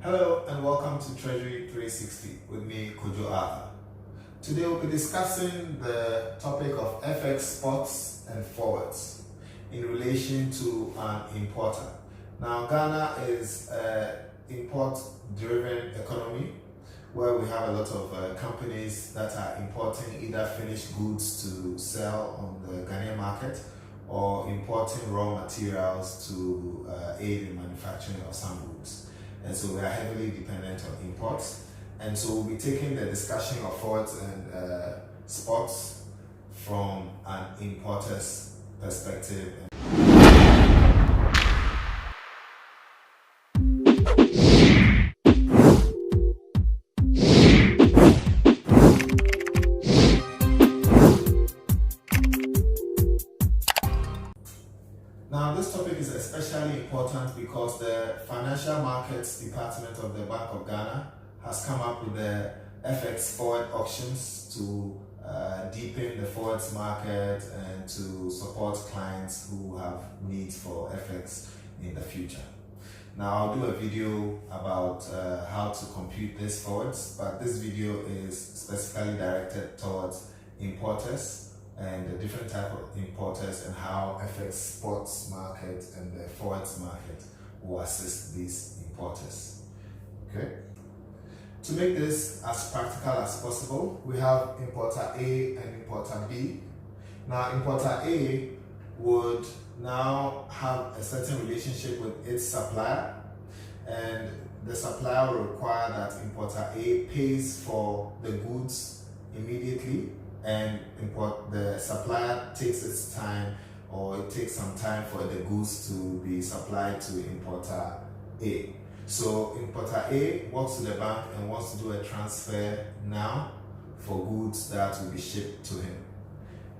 Hello and welcome to Treasury 360 with me, Kojo Arthur. Today we'll be discussing the topic of FX spots and forwards in relation to an importer. Now, Ghana is an import-driven economy where we have a lot of companies that are importing either finished goods to sell on the Ghanaian market or importing raw materials to aid in manufacturing of some goods. And so we are heavily dependent on imports. And so we'll be taking the discussion of forwards and spots from an importer's perspective. Now, this topic is especially important because the Financial Markets Department of the Bank of Ghana has come up with the FX forward auctions to deepen the forwards market and to support clients who have needs for FX in the future. Now, I'll do a video about how to compute these forwards, but this video is specifically directed towards importers and the different type of importers and how FX spots market and the forwards market will assist these importers. Okay. To make this as practical as possible, we have importer A and importer B. Now, importer A would now have a certain relationship with its supplier, and the supplier will require that importer A pays for the goods immediately, and the supplier takes its time, or it takes some time for the goods to be supplied to importer A. So importer A walks to the bank and wants to do a transfer now for goods that will be shipped to him.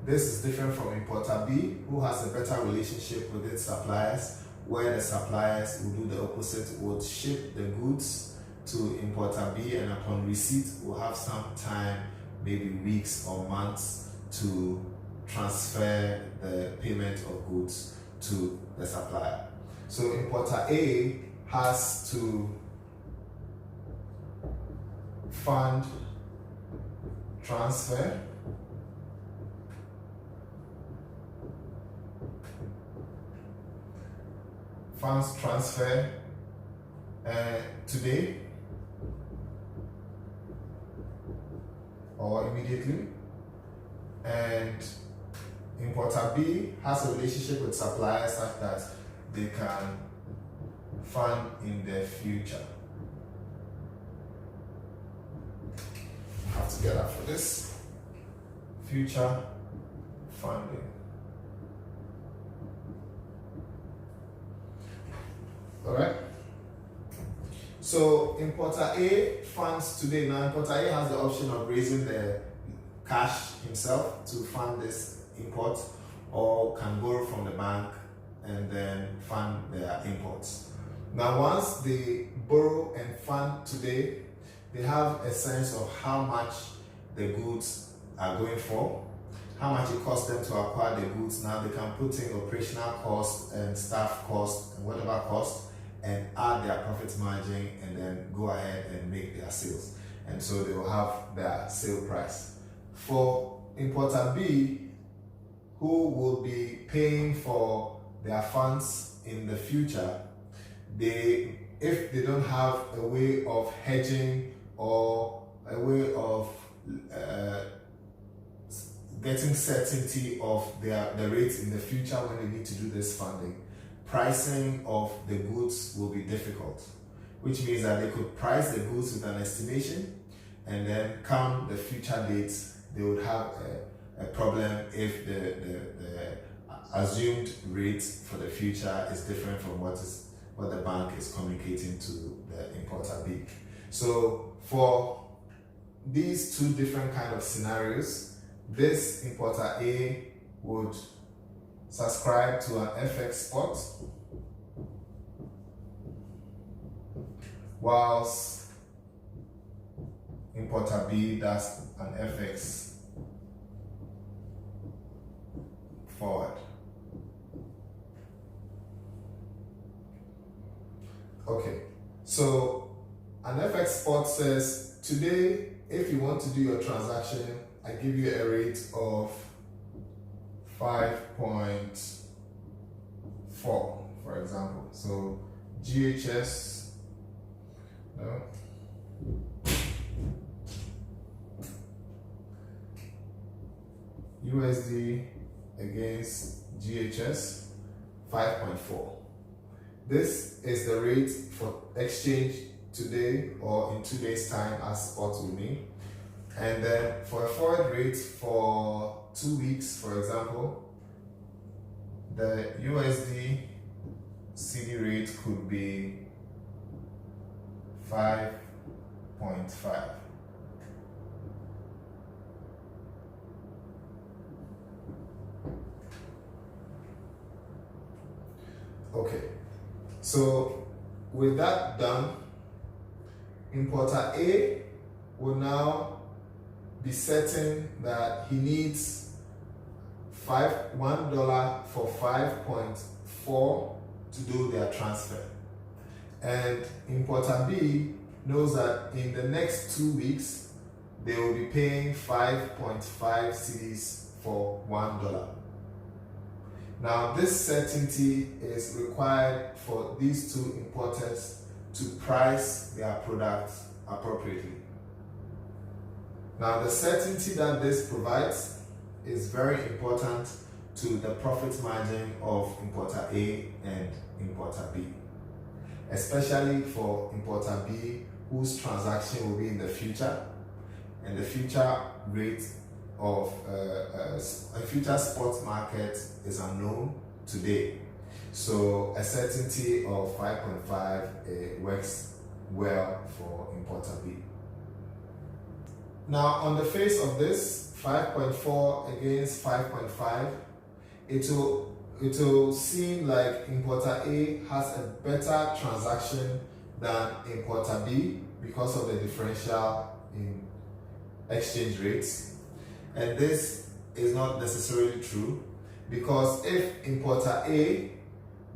This is different from importer B, who has a better relationship with its suppliers, where the suppliers will do the opposite, would ship the goods to importer B, and upon receipt will have some time, maybe weeks or months, to transfer the payment of goods to the supplier. So importer A has to fund transfer, funds transfer today or immediately, and importer B has a relationship with suppliers such that they can fund in the future. I have to get up for this. Future funding. All right. So importer A funds today. Now, importer A has the option of raising the cash himself to fund this import, or can borrow from the bank and then fund their imports. Now, once they borrow and fund today, they have a sense of how much the goods are going for, how much it costs them to acquire the goods. Now they can put in operational cost and staff cost and whatever cost, and add their profit margin, and then go ahead and make their sales. And so they will have their sale price. For importer B, who will be paying for their funds in the future, if they don't have a way of hedging or a way of getting certainty of the rates in the future when they need to do this funding, pricing of the goods will be difficult, which means that they could price the goods with an estimation, and then come the future dates, they would have a problem if the assumed rate for the future is different from what the bank is communicating to the importer B. So for these two different kind of scenarios, this importer A would subscribe to an FX spot, whilst importer B does an FX forward. Okay, so an FX spot says, today, if you want to do your transaction, I give you a rate of 5.4, for example. So GHS, no, USD against GHS, 5.4. This is the rate for exchange today or in 2 days time, as spot will mean. And then for a forward rate for 2 weeks, for example, the USD CD rate could be 5.5. Okay, so with that done, importer A will now be certain that he needs $1 for 5.4 to do their transfer. And importer B knows that in the next 2 weeks, they will be paying 5.5 cedis for $1. Now, this certainty is required for these two importers to price their products appropriately. Now, the certainty that this provides is very important to the profit margin of importer A and importer B, especially for importer B, whose transaction will be in the future, and the future rate of a future spot market is unknown today. So a certainty of 5.5 works well for importer B. Now, on the face of this, 5.4 against 5.5, it will seem like importer A has a better transaction than importer B because of the differential in exchange rates. And this is not necessarily true, because if importer A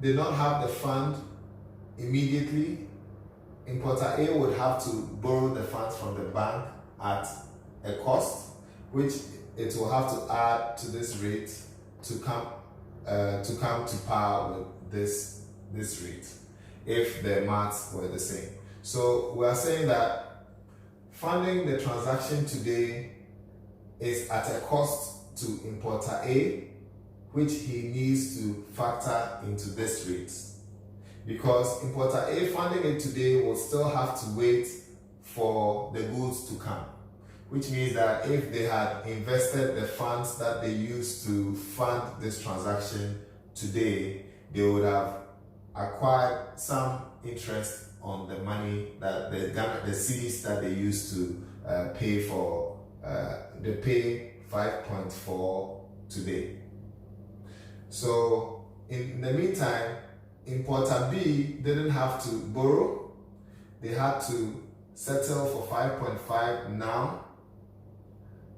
did not have the fund immediately, importer A would have to borrow the funds from the bank at a cost, which it will have to add to this rate to come to par with this rate if the maths were the same. So we are saying that funding the transaction today is at a cost to importer A, which he needs to factor into this rate. Because importer A funding it today will still have to wait for the goods to come, which means that if they had invested the funds that they used to fund this transaction today, they would have acquired some interest on the money that the cedis that they used to pay for. They pay 5.4 today. So in the meantime, importer B didn't have to borrow. They had to settle for 5.5 now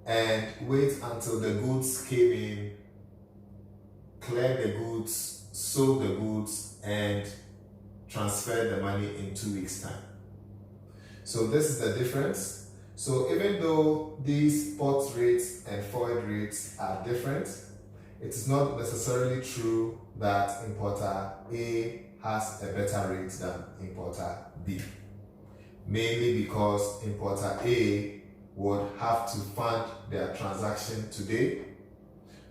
and wait until the goods came in, cleared the goods, sold the goods, and transferred the money in 2 weeks' time. So this is the difference. So even though these spot rates and forward rates are different, it is not necessarily true that importer A has a better rate than importer B. Mainly because importer A would have to fund their transaction today,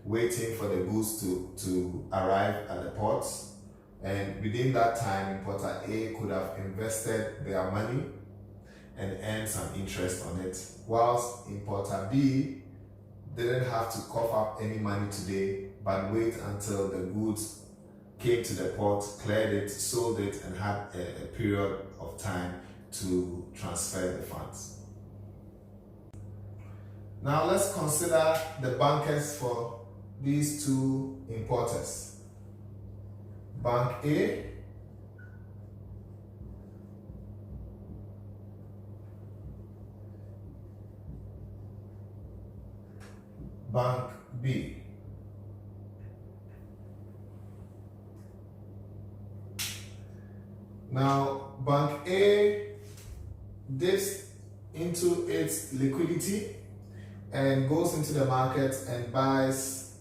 waiting for the goods to arrive at the ports. And within that time, importer A could have invested their money and earn some interest on it, whilst importer B didn't have to cough up any money today, but wait until the goods came to the port, cleared it, sold it, and had a period of time to transfer the funds. Now let's consider the bankers for these two importers. Bank A, Bank B. Now, Bank A dips into its liquidity and goes into the market and buys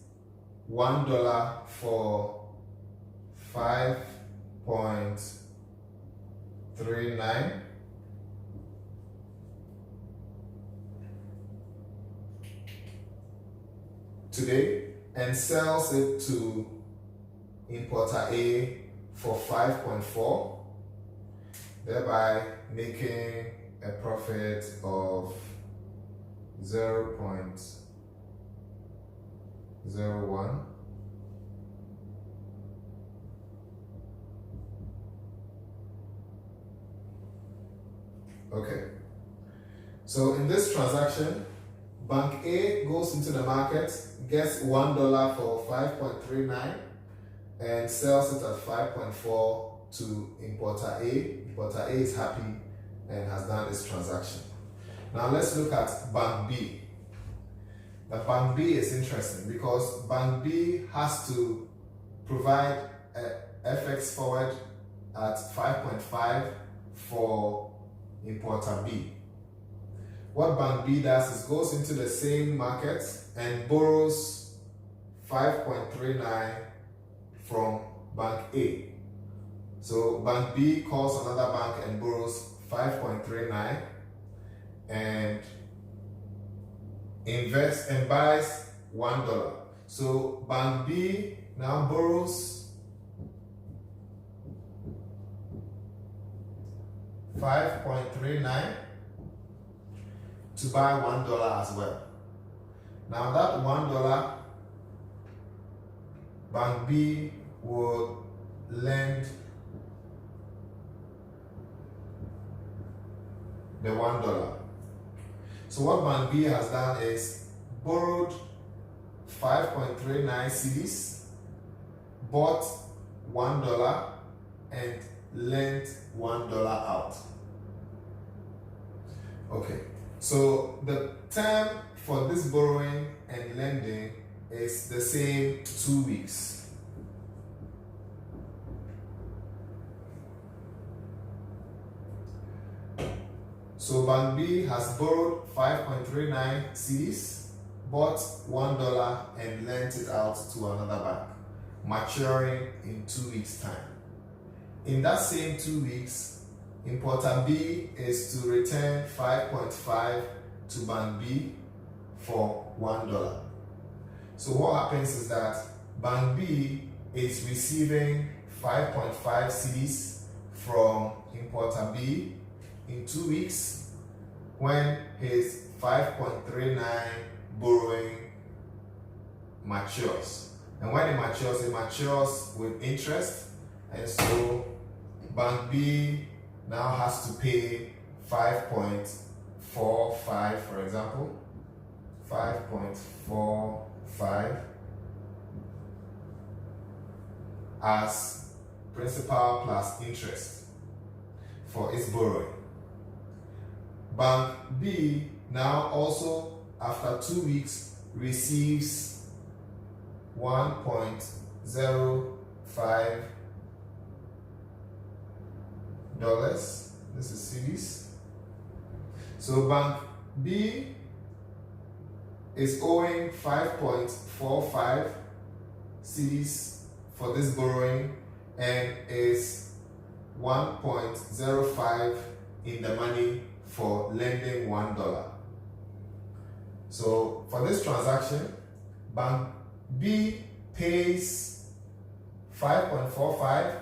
$1 for 5.39. Today, and sells it to importer A for 5.4, thereby making a profit of 0.01. Okay, so in this transaction, Bank A goes into the market, gets $1 for 5.39 and sells it at 5.4 to importer A. Importer A is happy and has done this transaction. Now let's look at Bank B. The Bank B is interesting because Bank B has to provide a FX forward at 5.5 for importer B. What Bank B does is goes into the same market and borrows 5.39 from Bank A. So Bank B calls another bank and borrows 5.39 and invests and buys $1. So Bank B now borrows 5.39 to buy $1 as well. Now that $1, Bank B will lend the $1. So what Bank B has done is borrowed 5.39 cedis, bought $1 and lent $1 out. Okay, so the term for this borrowing and lending is the same, 2 weeks. So Bank B has borrowed 5.39 cedis, bought $1 and lent it out to another bank, maturing in 2 weeks' time. In that same 2 weeks, importer B is to return 5.5 to Bank B for $1. So what happens is that Bank B is receiving 5.5 cedis from importer B in 2 weeks when his 5.39 borrowing matures. And when it matures with interest, and so Bank B now has to pay 5.45, for example, 5.45 as principal plus interest for its borrowing. Bank B now also, after 2 weeks, receives $1.05. This is cedis. So Bank B is owing 5.45 cedis for this borrowing and is 1.05 in the money for lending $1. So for this transaction, Bank B pays 5.45.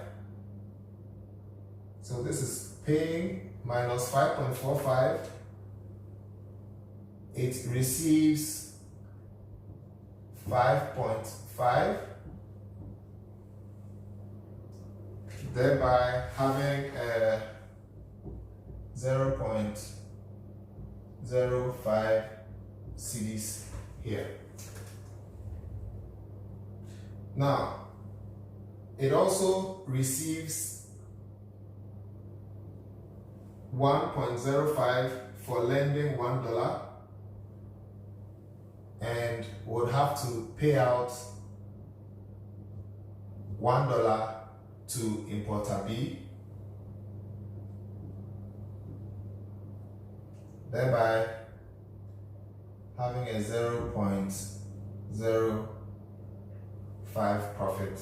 So this is paying minus 5.45. It receives 5.5, thereby having a 0.05 cedis here. Now, it also receives 1.05 for lending $1 and would have to pay out $1 to importer B. thereby having a 0.05 profit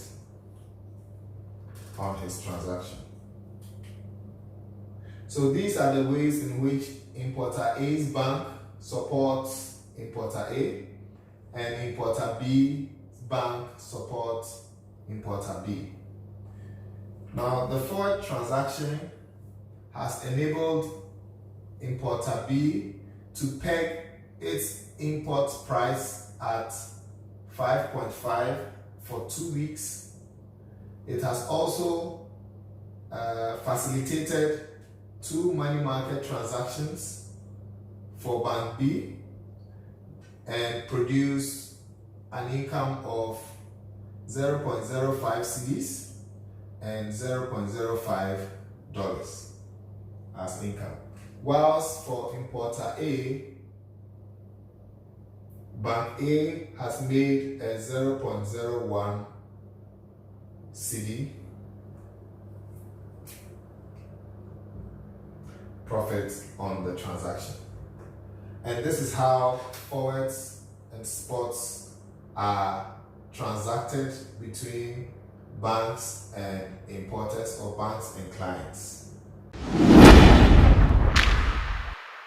on his transaction. So these are the ways in which importer A's bank supports importer A and importer B's bank supports importer B. Now the forward transaction has enabled importer B to peg its import price at 5.5 for 2 weeks. It has also facilitated 2 money market transactions for Bank B and produced an income of 0.05 cedis and $0.05 as income. Whilst for importer A, Bank A has made a 0.01 CD profit on the transaction. And this is how forwards and spots are transacted between banks and importers or banks and clients.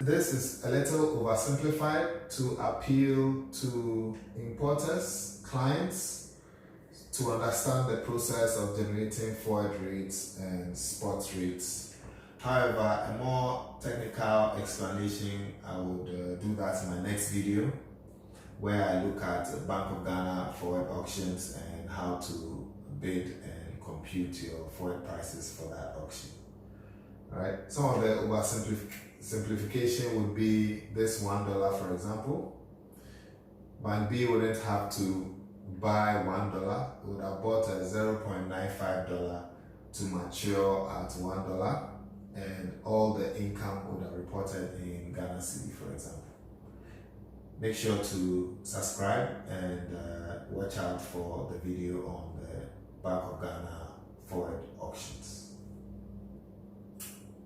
This is a little oversimplified to appeal to importers, clients, to understand the process of generating forward rates and spot rates. However, a more technical explanation, I would do that in my next video, where I look at Bank of Ghana forward auctions and how to bid and compute your forward prices for that auction. Alright, some of the oversimplification would be this $1, for example. Bank B wouldn't have to buy $1, it would have bought a $0.95 to mature at $1, and all the income would have reported in Ghana cedi, for example. Make sure to subscribe and watch out for the video on the Bank of Ghana forward auctions.